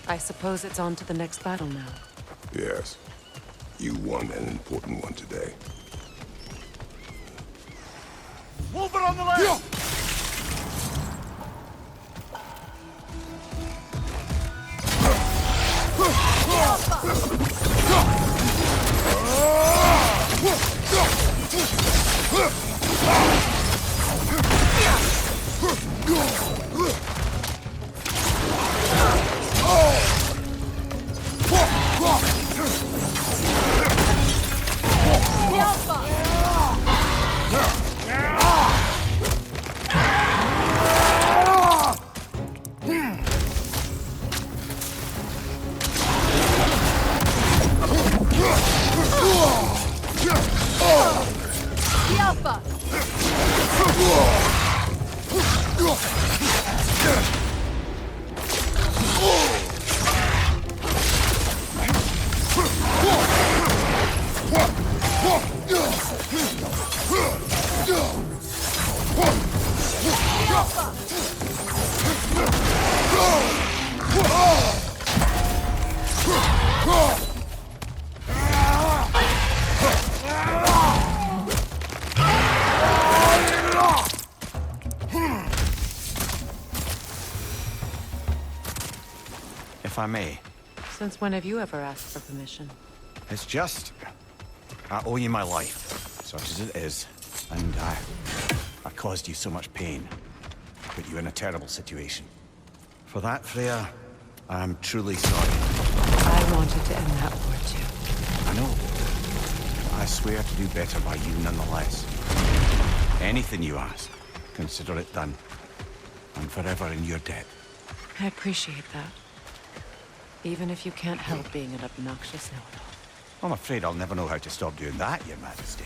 I suppose it's on to the next battle now. Yes. You won an important one today. Move it on the left! If I may. Since when have you ever asked for permission? It's just... I owe you my life, such as it is. And I caused you so much pain. Put you in a terrible situation. For that, Freya, I'm truly sorry. I wanted to end that war too. I know. I swear to do better by you nonetheless. Anything you ask, consider it done. I'm forever in your debt. I appreciate that. Even if you can't help being an obnoxious know-it-all. I'm afraid I'll never know how to stop doing that, Your Majesty.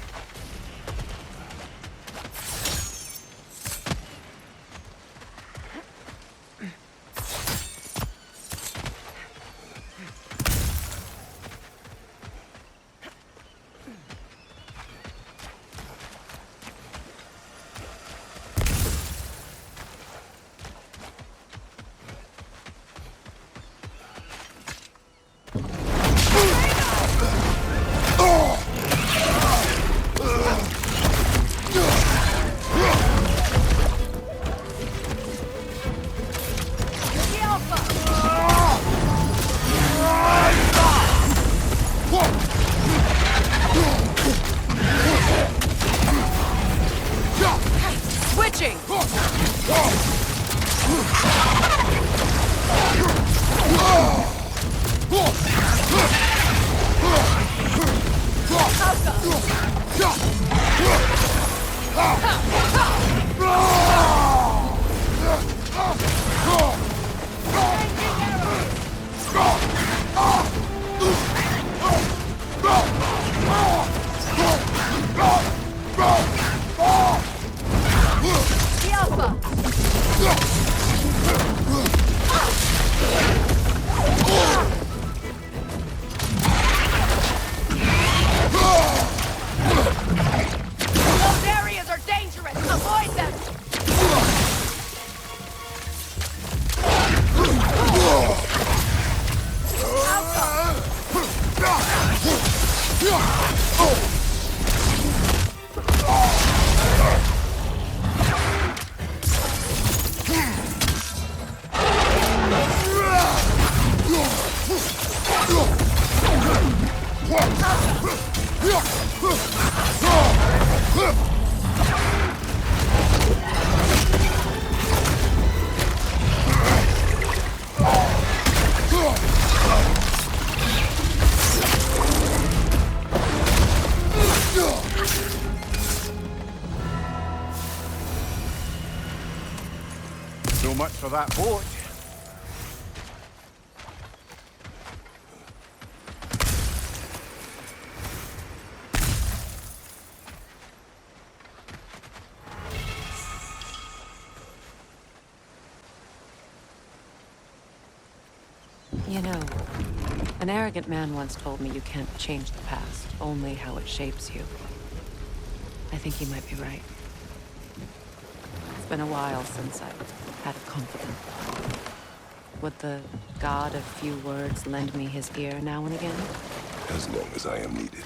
So much for that boat. You know, an arrogant man once told me you can't change the past, only how it shapes you. I think he might be right. It's been a while since I've had a confidant. Would the god of few words lend me his ear now and again? As long as I am needed.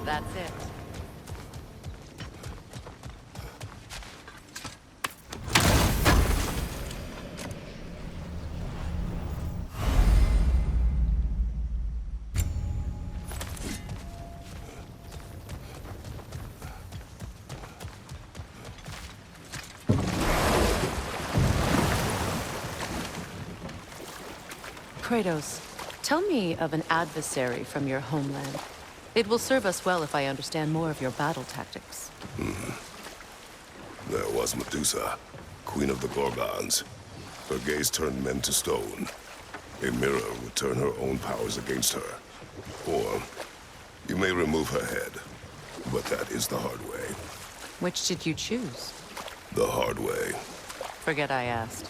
That's it. Kratos, tell me of an adversary from your homeland. It will serve us well if I understand more of your battle tactics. There was Medusa, queen of the Gorgons. Her gaze turned men to stone. A mirror would turn her own powers against her. Or, you may remove her head, but that is the hard way. Which did you choose? The hard way. Forget I asked.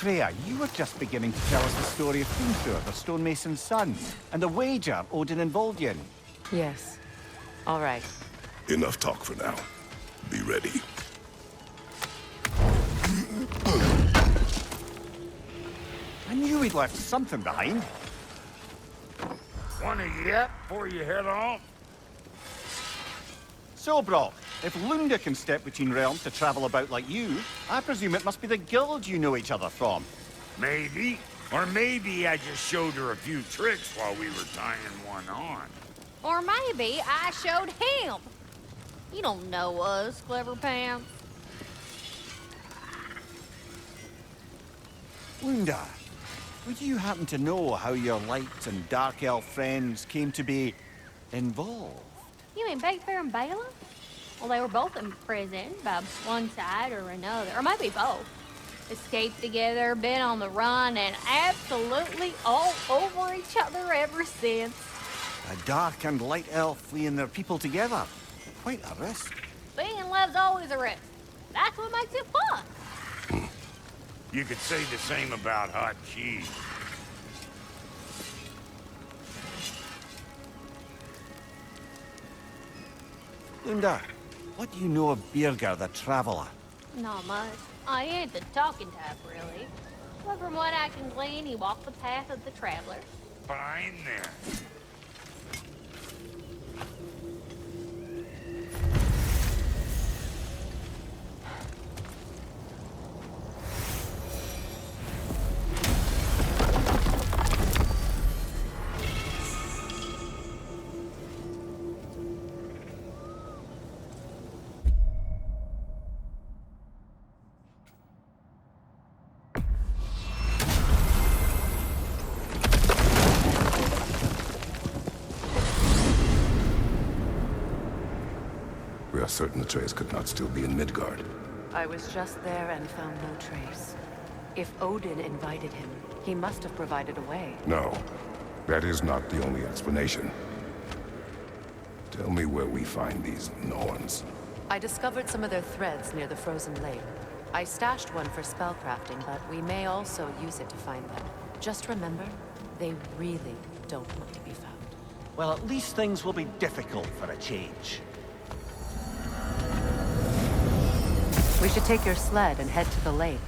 Freya, you were just beginning to tell us the story of Thor, the stonemason's son, and the wager Odin involved you in. Yes. All right. Enough talk for now. Be ready. I knew we'd left something behind. Want to yet before you head off? So, Brok, if Lunda can step between realms to travel about like you, I presume it must be the guild you know each other from. Maybe. Or maybe I just showed her a few tricks while we were tying one on. Or maybe I showed him. You don't know us, clever pants. Lunda, would you happen to know how your light and dark elf friends came to be involved? You mean Fair and Bala? Well, they were both imprisoned by one side or another, or maybe both. Escaped together, been on the run, and absolutely all over each other ever since. A dark and light elf fleeing their people together. Quite a risk. Being in love's always a risk. That's what makes it fun. You could say the same about hot cheese. Lunda, what do you know of Birger the Traveler? Not much. I ain't the talking type, really. But from what I can glean, he walked the path of the traveler. Fine there. We are certain Atreus could not still be in Midgard. I was just there and found no trace. If Odin invited him, he must have provided a way. No, that is not the only explanation. Tell me where we find these Norns. I discovered some of their threads near the frozen lake. I stashed one for spellcrafting, but we may also use it to find them. Just remember, they really don't want to be found. Well, at least things will be difficult for a change. We should take your sled and head to the lake.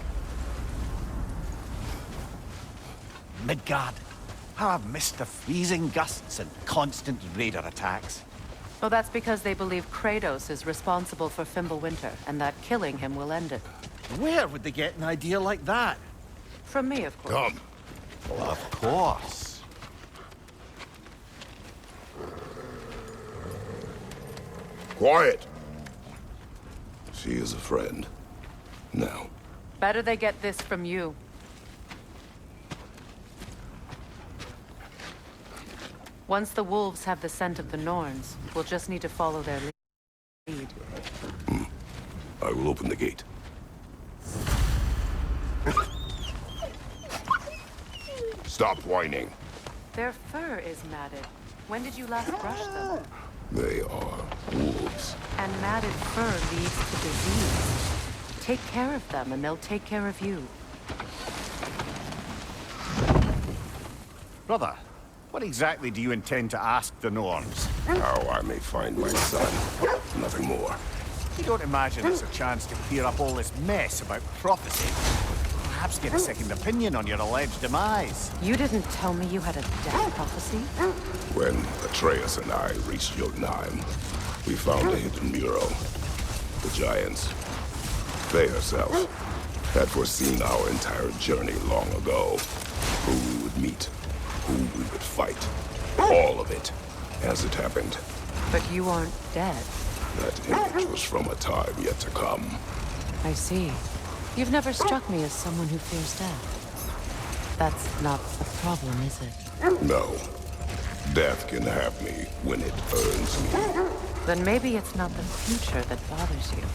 Midgard. How I've missed the freezing gusts and constant raider attacks. Well, that's because they believe Kratos is responsible for Fimbulwinter, and that killing him will end it. Where would they get an idea like that? From me, of course. Come. Well, of course. Quiet. She is a friend. Now, Better they get this from you. Once the wolves have the scent of the Norns, we'll just need to follow their lead. I will open the gate. Stop whining. Their fur is matted. When did you last brush them? They are wolves. And matted fur leads to disease. Take care of them, and they'll take care of you. Brother, what exactly do you intend to ask the Norns? How I may find my son. Nothing more. You don't imagine it's a chance to clear up all this mess about prophecy? Perhaps get a second opinion on your alleged demise. You didn't tell me you had a death prophecy? When Atreus and I reached Jotunheim, we found a hidden mural. The giants, they herself, had foreseen our entire journey long ago. Who we would meet, who we would fight. All of it, as it happened. But you aren't dead. That image was from a time yet to come. I see. You've never struck me as someone who fears death. That's not a problem, is it? No. Death can have me when it earns me. Then maybe it's not the future that bothers you.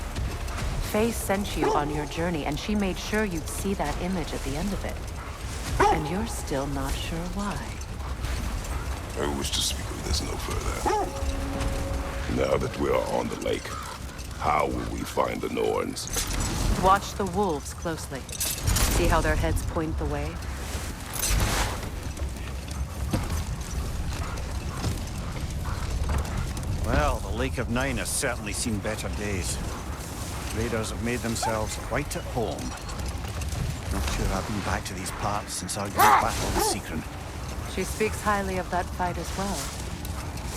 Faye sent you on your journey, and she made sure you'd see that image at the end of it. And you're still not sure why. I wish to speak of this no further. Now that we are on the lake, how will we find the Norns? Watch the wolves closely. See how their heads point the way? Well, the Lake of Nine has certainly seen better days. Raiders have made themselves quite at home. Not sure I've been back to these parts since our great battle with Sigrun. She speaks highly of that fight as well.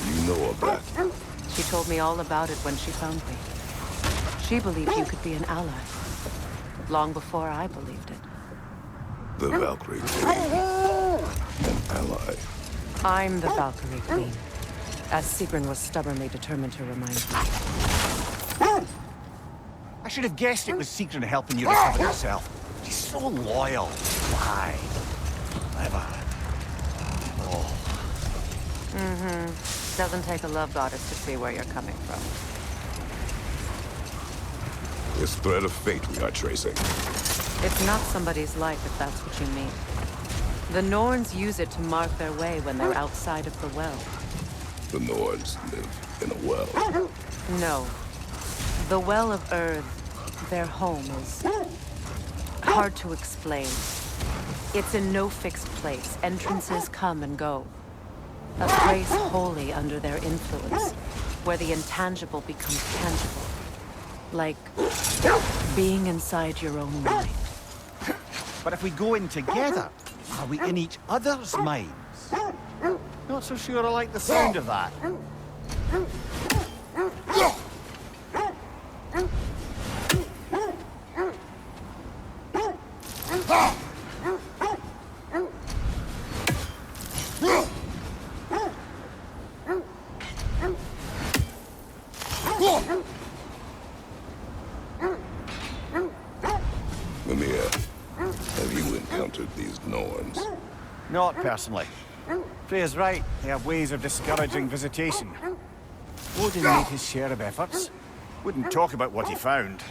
You know of that? She told me all about it when she found me. She believed you could be an ally. Long before I believed it. The Valkyrie Queen. An ally. I'm the Valkyrie Queen. As Sigrun was stubbornly determined to remind me. I should have guessed it was Sigrun helping you recover yourself. She's so loyal. Why? Clever. Oh. Doesn't take a love goddess to see where you're coming from. This thread of fate we are tracing. It's not somebody's life, if that's what you mean. The Norns use it to mark their way when they're outside of the well. The Norns live in a well. No. The Well of Earth, their home, is hard to explain. It's in no fixed place. Entrances come and go. A place wholly under their influence, where the intangible becomes tangible. Like being inside your own mind. But if we go in together, are we in each other's minds? Not so sure I like the sound of that. Mimir, have you encountered these Norns? Not personally. Freya's right. They have ways of discouraging visitation. Odin made his share of efforts. Wouldn't talk about what he found.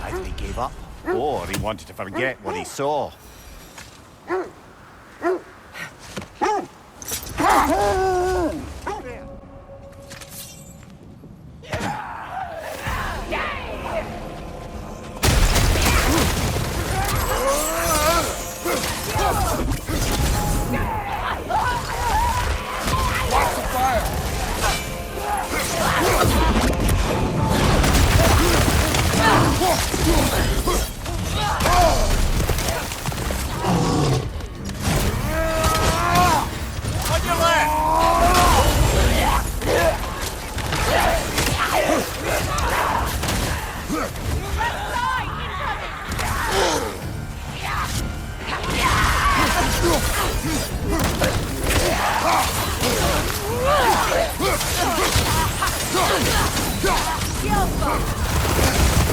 Either he gave up, or he wanted to forget what he saw.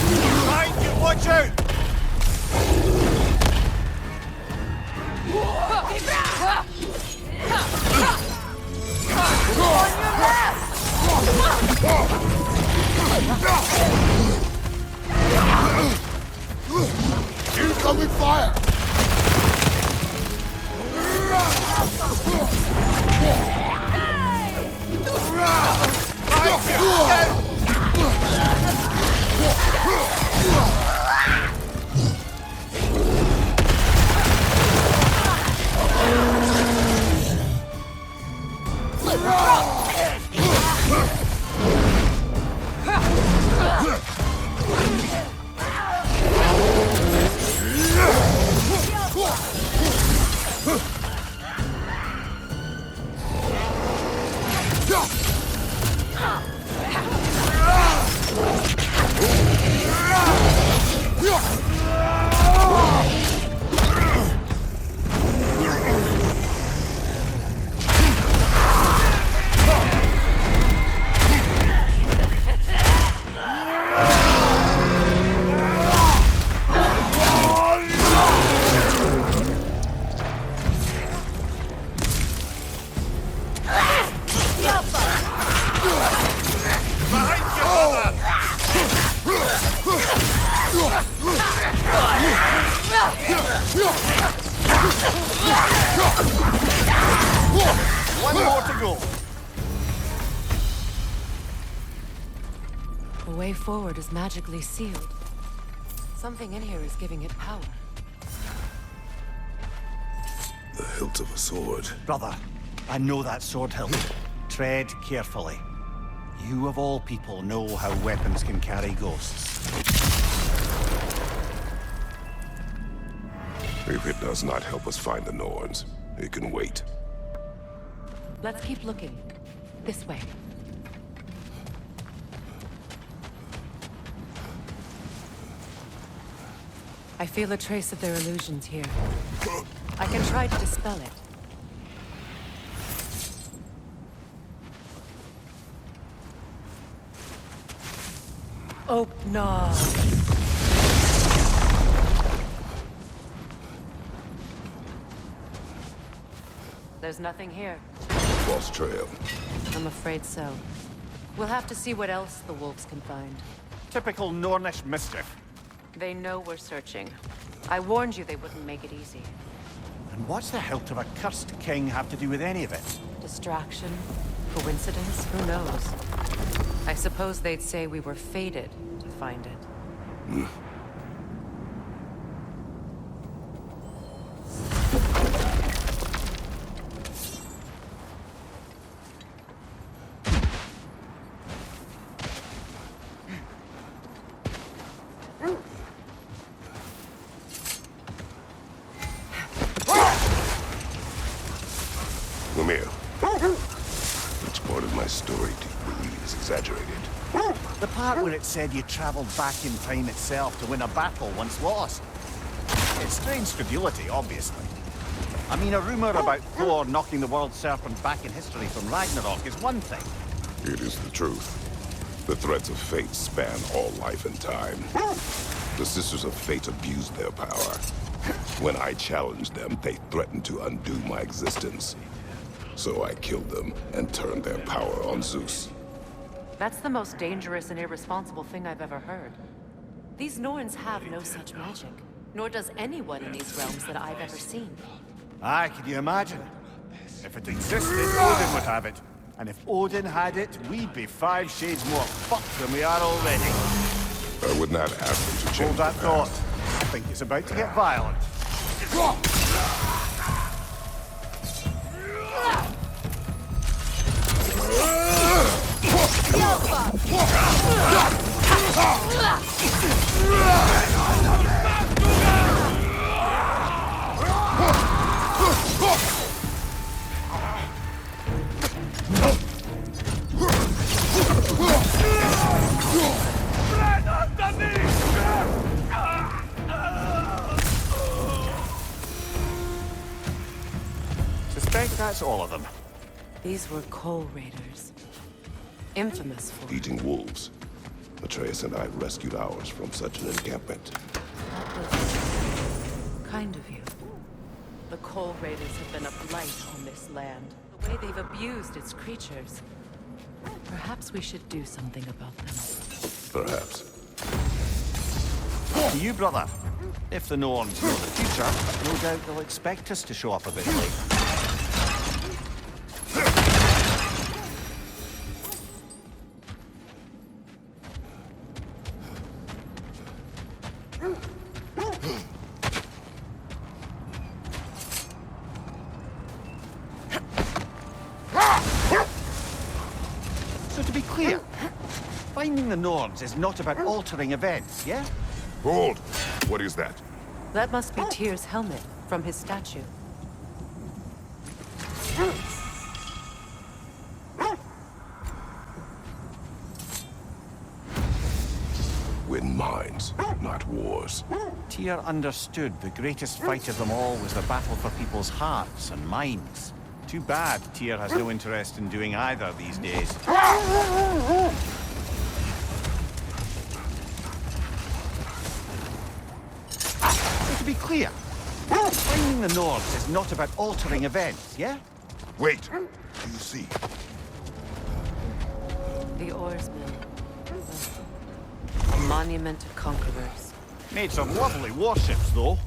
Behind you, watch out! Incoming fire! One more to go. The way forward is magically sealed. Something in here is giving it power. The hilt of a sword. Brother, I know that sword hilt. Tread carefully. You of all people know how weapons can carry ghosts. If it does not help us find the Norns, it can wait. Let's keep looking. This way. I feel a trace of their illusions here. I can try to dispel it. Oh, no. There's nothing here. Lost trail. I'm afraid so. We'll have to see what else the wolves can find. Typical Nornish mischief. They know we're searching. I warned you they wouldn't make it easy. And what's the hilt of a cursed king have to do with any of it? Distraction? Coincidence? Who knows? I suppose they'd say we were fated to find it. Come here. Which part of my story do you believe is exaggerated? The part where it said you traveled back in time itself to win a battle once lost. It's strange credulity, obviously. I mean, a rumor about Thor knocking the world serpent back in history from Ragnarok is one thing. It is the truth. The threads of fate span all life and time. The Sisters of Fate abused their power. When I challenged them, they threatened to undo my existence. So I killed them and turned their power on Zeus. That's the most dangerous and irresponsible thing I've ever heard. These Norns have no such magic, nor does anyone in these realms that I've ever seen. Aye, can you imagine? If it existed, Odin would have it. And if Odin had it, we'd be 5 shades more fucked than we are already. I would not ask them to change Hold that the thought. past. I think it's about to get violent. Suspect that's all of them. These were coal raiders. Infamous for Eating wolves. Atreus and I rescued ours from such an encampment. that was kind of you. The Coal Raiders have been a blight on this land. The way they've abused its creatures. Perhaps we should do something about them. Perhaps. To you, brother. If the Norns know the future, no doubt they'll expect us to show up a bit late. So to be clear, finding the Norns is not about altering events, yeah? Hold! What is that? That must be Tyr's helmet from his statue. Win minds, not wars. Tyr understood the greatest fight of them all was the battle for people's hearts and minds. Too bad Tyr has no interest in doing either these days. So to be clear, finding the Norns is not about altering events, yeah? Wait! Do you see? The oarsmen. A monument to conquerors. Made some lovely warships, though.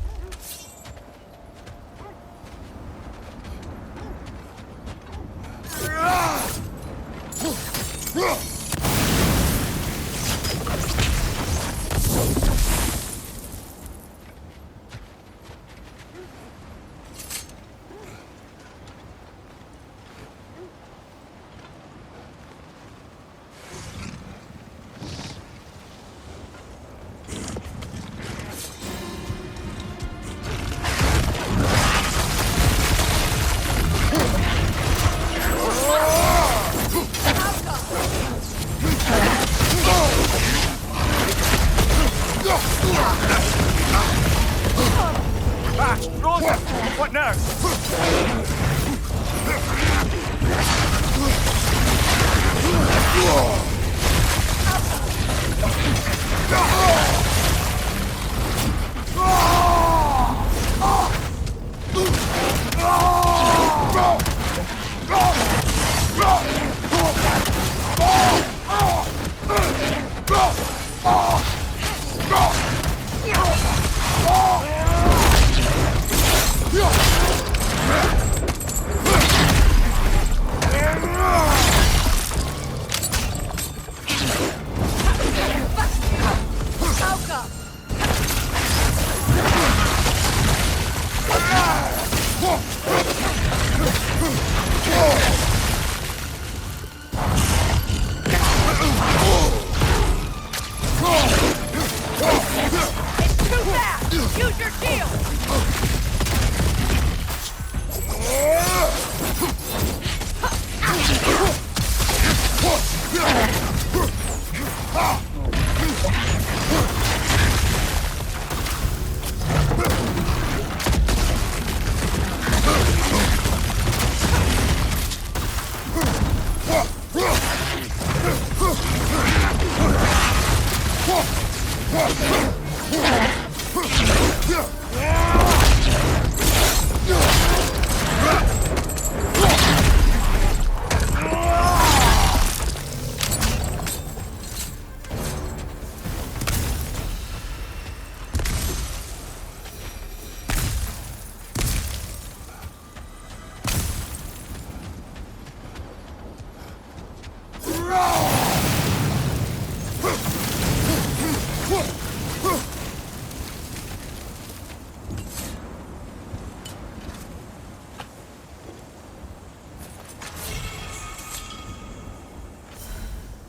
What now?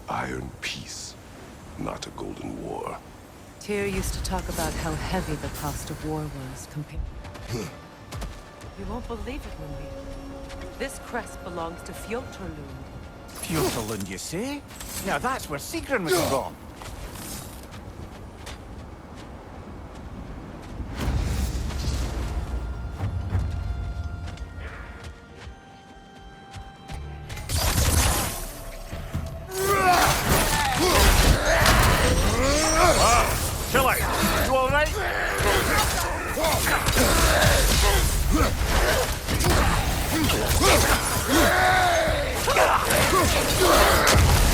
Iron peace, not a golden war. Tyr used to talk about how heavy the cost of war was compared. You won't believe it, Moonbeam. This crest belongs to Fjotorlund. Fjotorlund, you say? Now that's where Sigrun was from.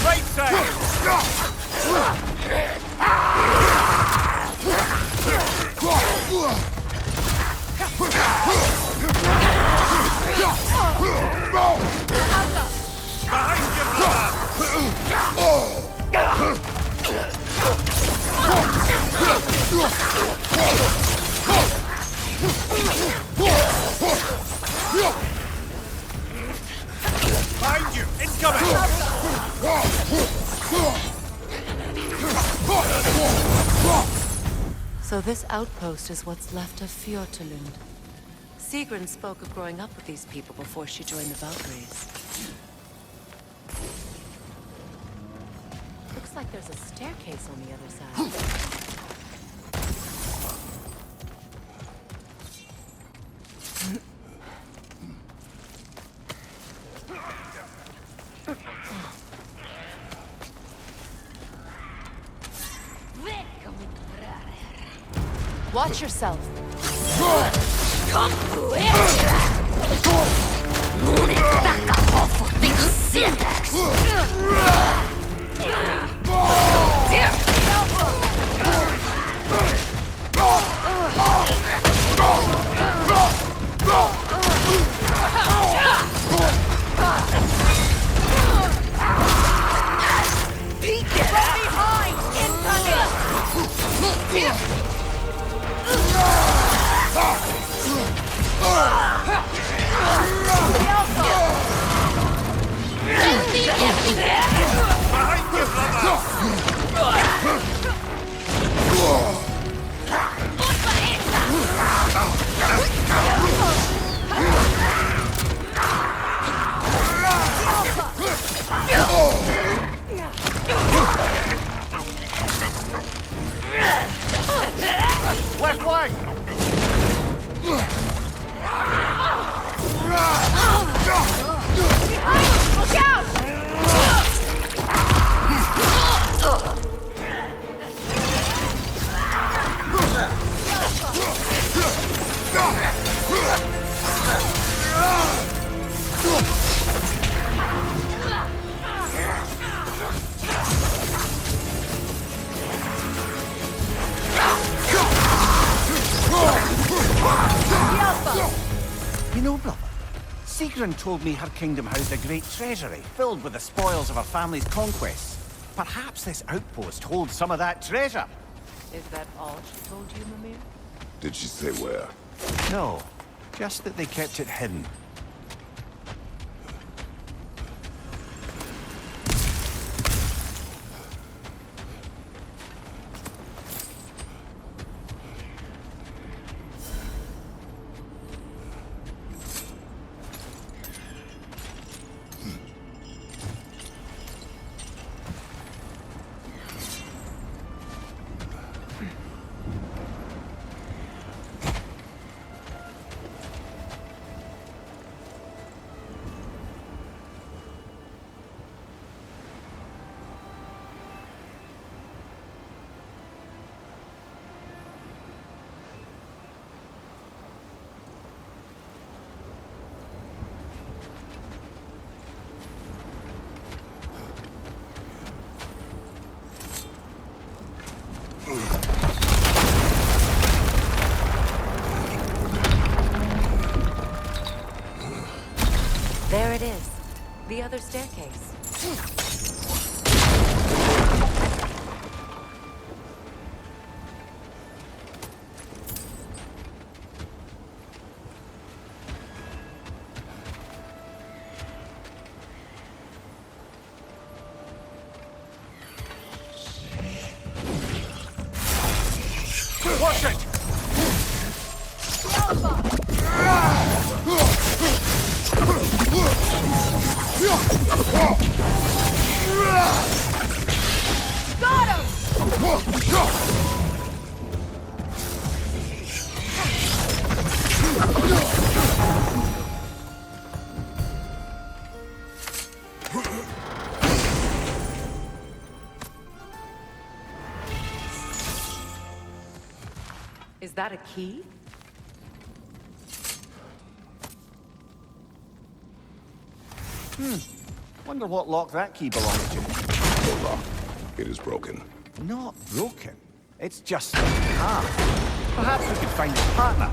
Right side! Behind you! Incoming! So this outpost is what's left of Fjortulund. Sigrun spoke of growing up with these people before she joined the Valkyries. Looks like there's a staircase on the other side. Watch yourself. Left flank! Look out! You know, brother, Sigrun told me her kingdom housed a great treasury filled with the spoils of her family's conquests. Perhaps this outpost holds some of that treasure. Is that all she told you, Mimir? Did she say where? No, just that they kept it hidden. There it is. The other staircase. Watch it! Got him! Is that a key? Wonder what lock that key belongs to. No lock. It is broken. Not broken. It's just half. Perhaps we could find a partner.